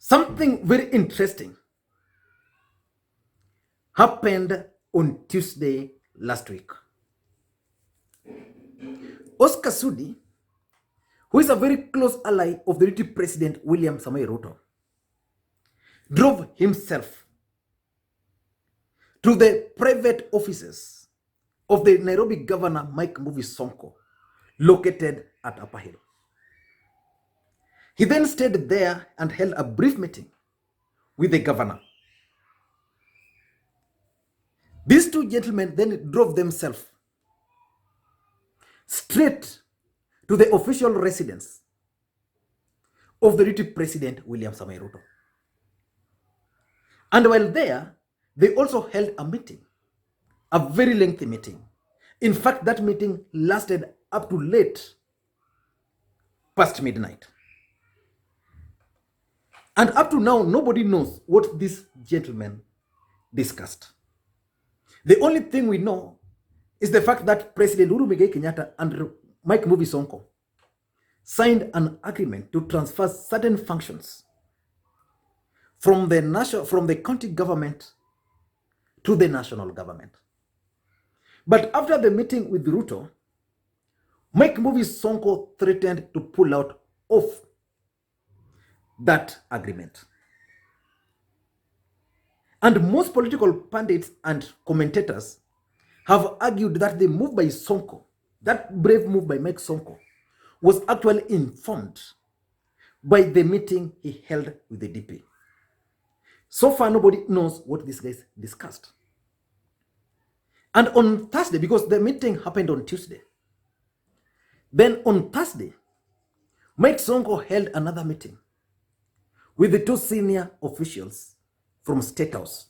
Something very interesting happened on Tuesday last week. Oscar Sudi, who is a very close ally of the Deputy President William Samoei Ruto, drove himself to the private offices of the Nairobi Governor Makwiny Sonko, located at Upper Hill. He then stayed there and held a brief meeting with the governor. These two gentlemen then drove themselves straight to the official residence of the Deputy President William Samoei Ruto. And while there, they also held a meeting, a very lengthy meeting. In fact, that meeting lasted up to late past midnight. And up to now, nobody knows what these gentlemen discussed. The only thing we know is the fact that President Uhuru Kenyatta and Makwiny Sonko signed an agreement to transfer certain functions from the county government to the national government. But after the meeting with Ruto, Makwiny Sonko threatened to pull out of that agreement. And most political pundits and commentators have argued that the move by Sonko, that brave move by Mike Sonko, was actually informed by the meeting he held with the DP. So far, nobody knows what these guys discussed. And on Thursday, because the meeting happened on Tuesday, then on Thursday, Mike Sonko held another meeting with the two senior officials from State House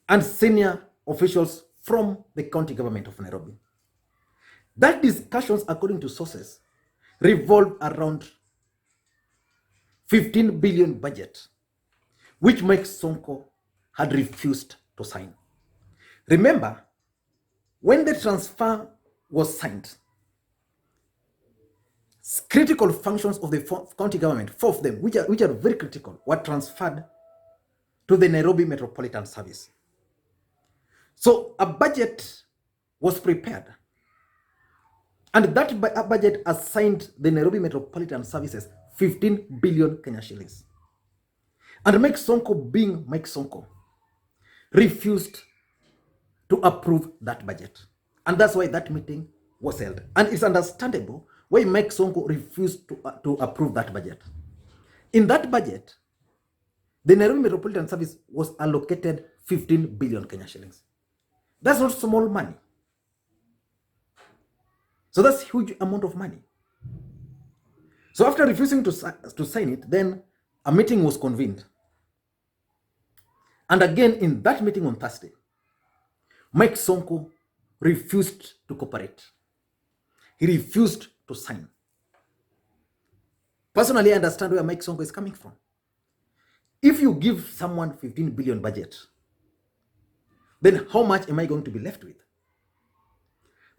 and senior officials from the county government of Nairobi. That discussions, according to sources, revolved around 15 billion budget, which Mike Sonko had refused to sign. Remember, when the transfer was signed, critical functions of the county government, four of them, which are very critical, were transferred to the Nairobi Metropolitan Service. So a budget was prepared, and that budget assigned the Nairobi Metropolitan Services 15 billion Kenya shillings. And Mike Sonko, being Mike Sonko, refused to approve that budget. And that's why that meeting was held. And it's understandable why Mike Sonko refused to approve that budget. In that budget, the Nairobi Metropolitan Service was allocated 15 billion Kenya shillings. That's not small money. So that's a huge amount of money. So after refusing to sign it, then a meeting was convened. And again, in that meeting on Thursday, Mike Sonko refused to cooperate. He refused to sign. Personally, I understand where Mike Sonko is coming from. If you give someone 15 billion budget, then how much am I going to be left with?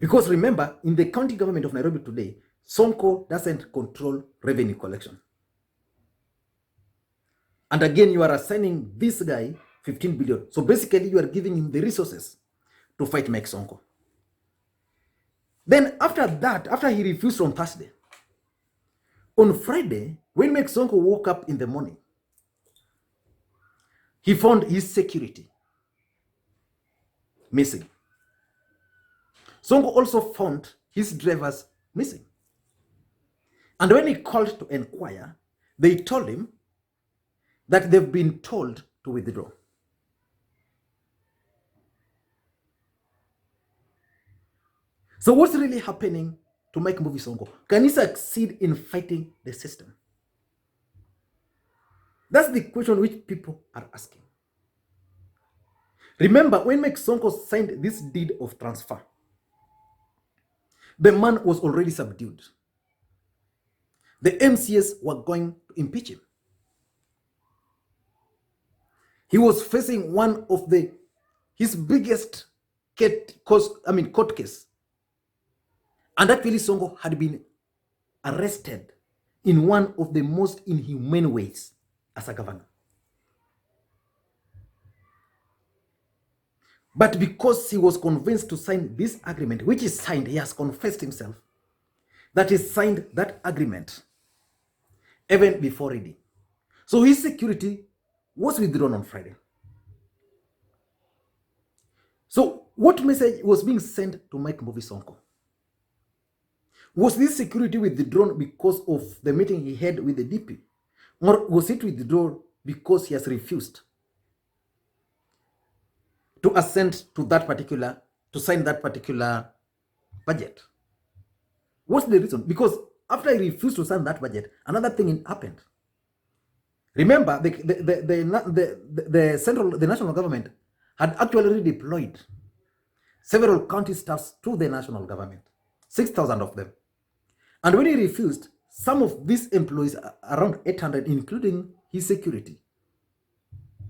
Because remember, in the county government of Nairobi today, Sonko doesn't control revenue collection. And again, you are assigning this guy 15 billion. So basically, you are giving him the resources to fight Mike Sonko. Then after that, after he refused on Thursday, on Friday, when Mike Sonko woke up in the morning, he found his security missing. Sonko also found his drivers missing. And when he called to inquire, they told him that they've been told to withdraw. So what's really happening to Makwiny Sonko? Can he succeed in fighting the system? That's the question which people are asking. Remember, when Mike Sonko signed this deed of transfer, the man was already subdued. The MCS were going to impeach him. He was facing one of his biggest court case. And actually, Sonko had been arrested in one of the most inhumane ways as a governor. But because he was convinced to sign this agreement, which is signed, he has confessed himself that he signed that agreement even before reading. So his security was withdrawn on Friday. So what message was being sent to Makwiny Sonko? Was this security withdrawn because of the meeting he had with the DP? Or was it withdrawn because he has refused to assent to that particular, to sign that particular budget? What's the reason? Because after he refused to sign that budget, another thing happened. Remember, the national government had actually deployed several county staffs to the national government, 6,000 of them. And when he refused, some of these employees, around 800, including his security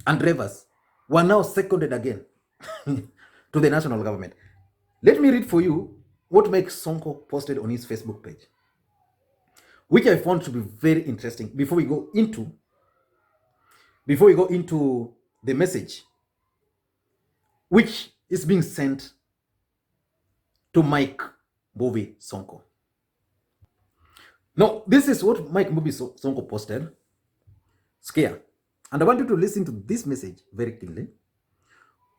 and drivers, were now seconded again to the national government. Let me read for you what Mike Sonko posted on his Facebook page, which I found to be very interesting before we go into the message which is being sent to Makwiny Sonko. Now, this is what Makwiny Sonko posted. Scare. And I want you to listen to this message very keenly.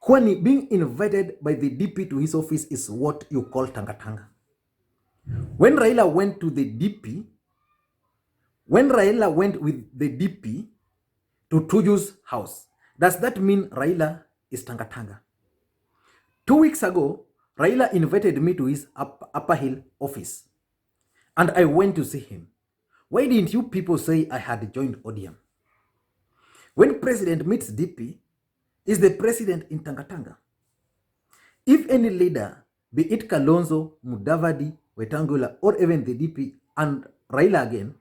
Kwani, being invited by the DP to his office is what you call tanga-tanga. When Raila went with the DP to Tuju's house, does that mean Raila is tanga-tanga? 2 weeks ago, Raila invited me to his Upper Hill office, and I went to see him. Why didn't you people say I had joined ODM? When president meets DP, is the president in tanga-tanga? If any leader, be it Kalonzo, Mudavadi, Wetangula, or even the DP and Raila again,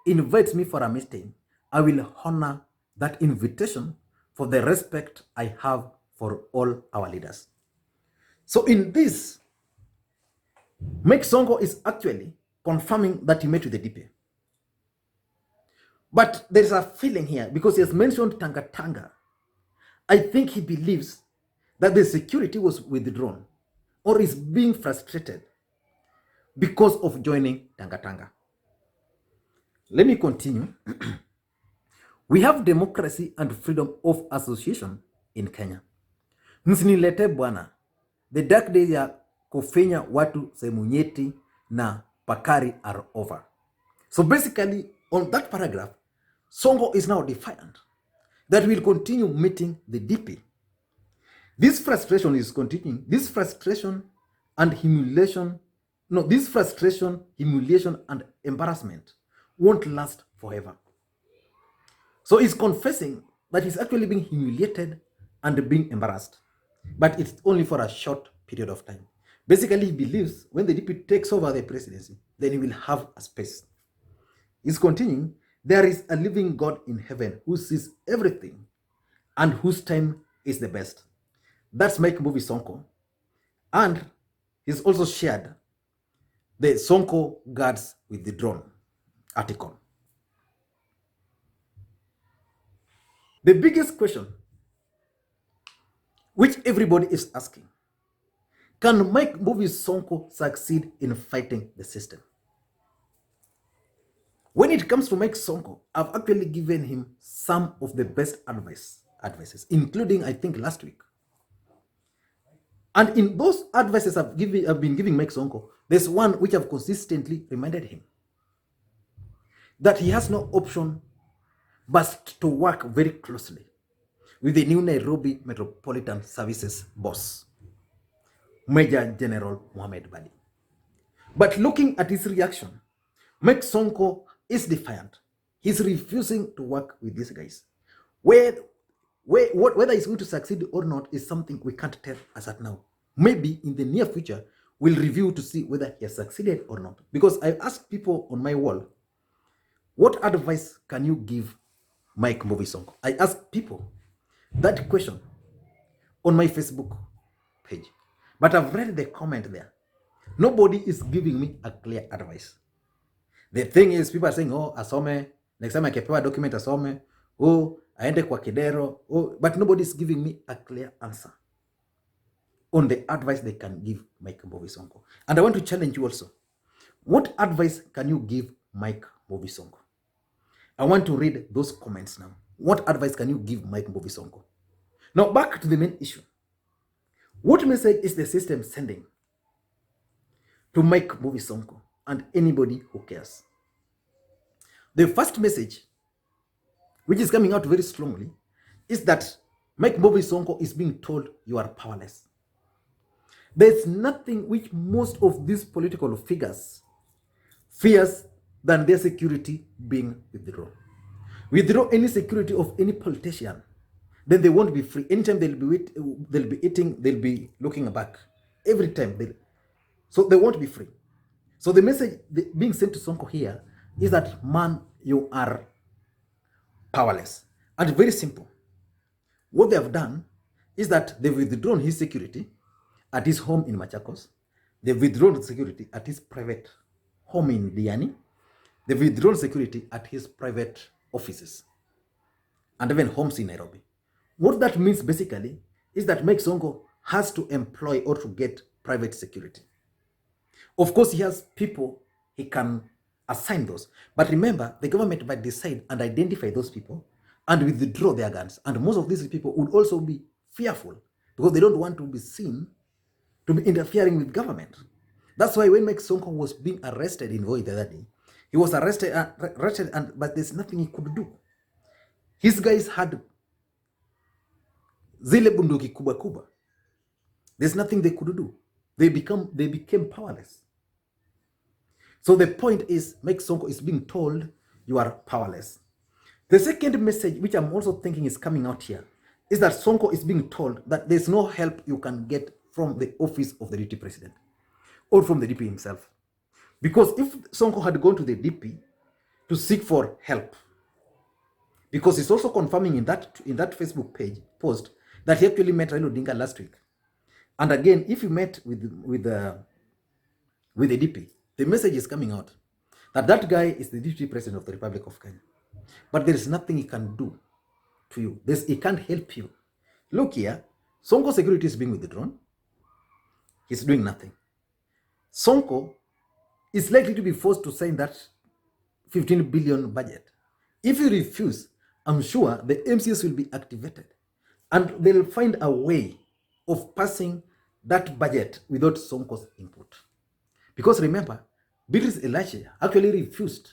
invites me for a meeting, I will honor that invitation for the respect I have for all our leaders. So in this, Mike Sonko is actually confirming that he met with the DP. But there is a feeling here, because he has mentioned tanga-tanga. I think he believes that the security was withdrawn or is being frustrated because of joining tanga-tanga. Let me continue. We have democracy and freedom of association in Kenya. Msinilete bwana, the dark days ya kufenya watu semunyeti na pakari are over. So basically, on that paragraph, Sonko is now defiant that will continue meeting the DP. This frustration is continuing. This frustration and humiliation, and embarrassment won't last forever. So he's confessing that he's actually being humiliated and being embarrassed, but it's only for a short period of time. Basically, he believes when the DP takes over the presidency, then he will have a space. He's continuing, there is a living God in heaven who sees everything and whose time is the best. That's Makwiny Sonko. And he's also shared the Sonko guards with the drone article. The biggest question which everybody is asking, can Makwiny Sonko succeed in fighting the system? When it comes to Mike Sonko, I've actually given him some of the best advices, including, I think, last week. And in those advices I've been giving Mike Sonko, there's one which I've consistently reminded him that he has no option but to work very closely with the new Nairobi Metropolitan Services boss, Major General Mohamed Badi. But looking at his reaction, Mike Sonko is defiant. He's refusing to work with these guys. Whether he's going to succeed or not is something we can't tell as at now. Maybe in the near future, we'll review to see whether he has succeeded or not. Because I asked people on my wall, what advice can you give Makwiny Sonko? I asked people that question on my Facebook page. But I've read the comment there. Nobody is giving me a clear advice. The thing is, people are saying, oh, asome, next time akipewa document asome, oh, aende kwa Kidero, oh, but nobody's giving me a clear answer on the advice they can give Mike Mbovi Sonko. And I want to challenge you also. What advice can you give Mike Mbovi Sonko? I want to read those comments now. What advice can you give Mike Mbovi Sonko? Now, back to the main issue. What message is the system sending to Mike Mbovi Sonko and anybody who cares? The first message, which is coming out very strongly, is that Mike Mbovi Sonko is being told you are powerless. There's nothing which most of these political figures fears than their security being withdrawn. Withdraw any security of any politician, then they won't be free. Anytime they'll be eating, they'll be looking back. Every time. So they won't be free. So the message being sent to Sonko here is that, man, you are powerless. And very simple. What they have done is that they've withdrawn his security at his home in Machakos. They've withdrawn security at his private home in Diani. They've withdrawn security at his private offices and even homes in Nairobi. What that means basically is that Mike Sonko has to employ or to get private security. Of course, he has people he can assign those. But remember, the government might decide and identify those people and withdraw their guns. And most of these people would also be fearful because they don't want to be seen to be interfering with government. That's why when Mike Sonko was being arrested in Voi the other day, he was arrested, but there's nothing he could do. His guys had zile bunduki kubwa kubwa. There's nothing they could do. They became powerless. So the point is, Mike Sonko is being told you are powerless. The second message, which I'm also thinking is coming out here, is that Sonko is being told that there's no help you can get from the office of the deputy president or from the DP himself. Because if Sonko had gone to the DP to seek for help, because he's also confirming in that Facebook page post that he actually met Raila Odinga last week. And again, if you met with the DP, the message is coming out that that guy is the deputy president of the Republic of Kenya. But there is nothing he can do to you. He can't help you. Look here, Sonko security is being withdrawn. He's doing nothing. Sonko is likely to be forced to sign that 15 billion budget. If you refuse, I'm sure the MCS will be activated and they'll find a way of passing that budget without Sonko's input. Because remember, Beatrice Elache actually refused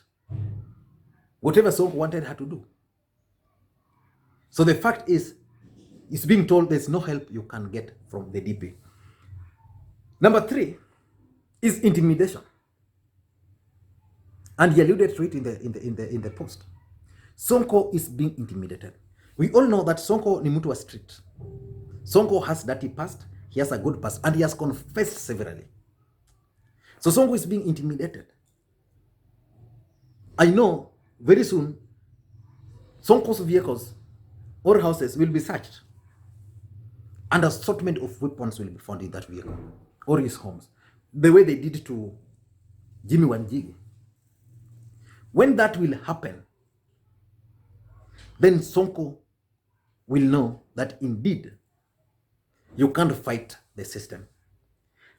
whatever Sonko wanted her to do. So the fact is, it's being told there's no help you can get from the DP. Number 3 is intimidation. And he alluded to it in the post. Sonko is being intimidated. We all know that Sonko ni mtu wa street. Sonko has dirty past, he has a good past, and he has confessed severally. So Sonko is being intimidated. I know very soon Sonko's vehicles or houses will be searched, and an assortment of weapons will be found in that vehicle or his homes, the way they did to Jimmy Wanjigi. When that will happen, then Sonko will know that indeed you can't fight the system.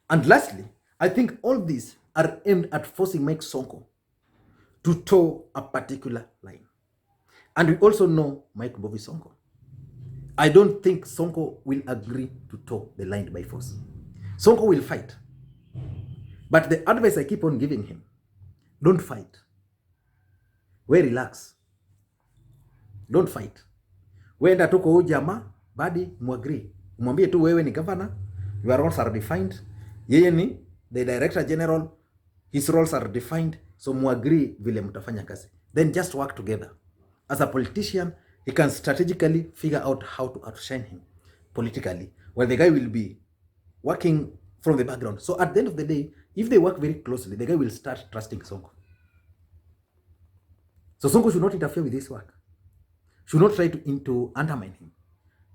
And lastly, I think all these are aimed at forcing Mike Sonko to toe a particular line. And we also know Mike Mbovi Sonko. I don't think Sonko will agree to toe the line by force. Sonko will fight. But the advice I keep on giving him, don't fight. We relax. Don't fight. Wenda tuko huyu jamaa, badi muagree. Umwambie tu wewe ni governor, your roles are defined. Yeye ni the director general, his roles are defined. So muagree vile mtafanya kazi. Then just work together. As a politician, he can strategically figure out how to outshine him politically, while the guy will be working from the background. So at the end of the day, if they work very closely, the guy will start trusting Sonko. So Sonko should not interfere with this work. Should not try to undermine him.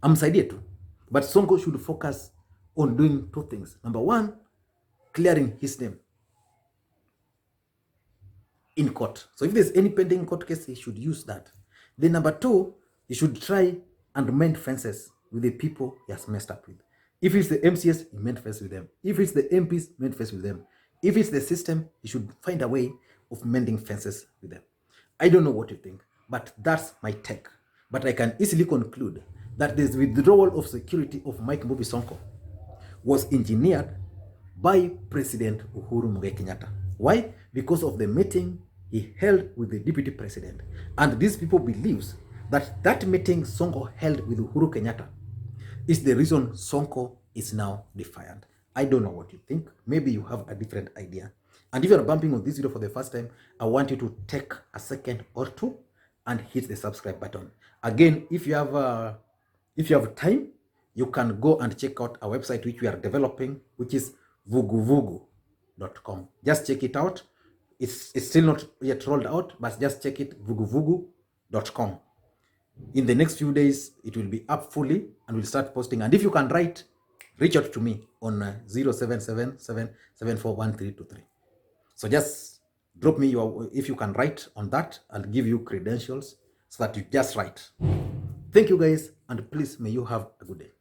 Amsaidie tu. But Sonko should focus on doing 2 things. Number 1, clearing his name. in court. So if there's any pending court case, he should use that. Then number two, he should try and mend fences with the people he has messed up with. If it's the MCS, he mend fences with them. If it's the MPs, mend fences with them. If it's the system, he should find a way of mending fences with them. I don't know what you think, but that's my take. But I can easily conclude that this withdrawal of security of Mike Mbuvi Sonko was engineered by President Uhuru Kenyatta. Why? Because of the meeting he held with the deputy president. And these people believes that that meeting Sonko held with Uhuru Kenyatta is the reason Sonko is now defiant. I don't know what you think. Maybe you have a different idea. And if you're bumping on this video for the first time, I want you to take a second or two and hit the subscribe button. Again, if you have time, you can go and check out our website which we are developing, which is vuguvugu.com. Just check it out. It's still not yet rolled out, but just check it, vuguvugu.com. In the next few days, it will be up fully and we'll start posting. And if you can write, reach out to me on 0777741323. So just drop me if you can write on that, I'll give you credentials so that you just write. Thank you guys, and please may you have a good day.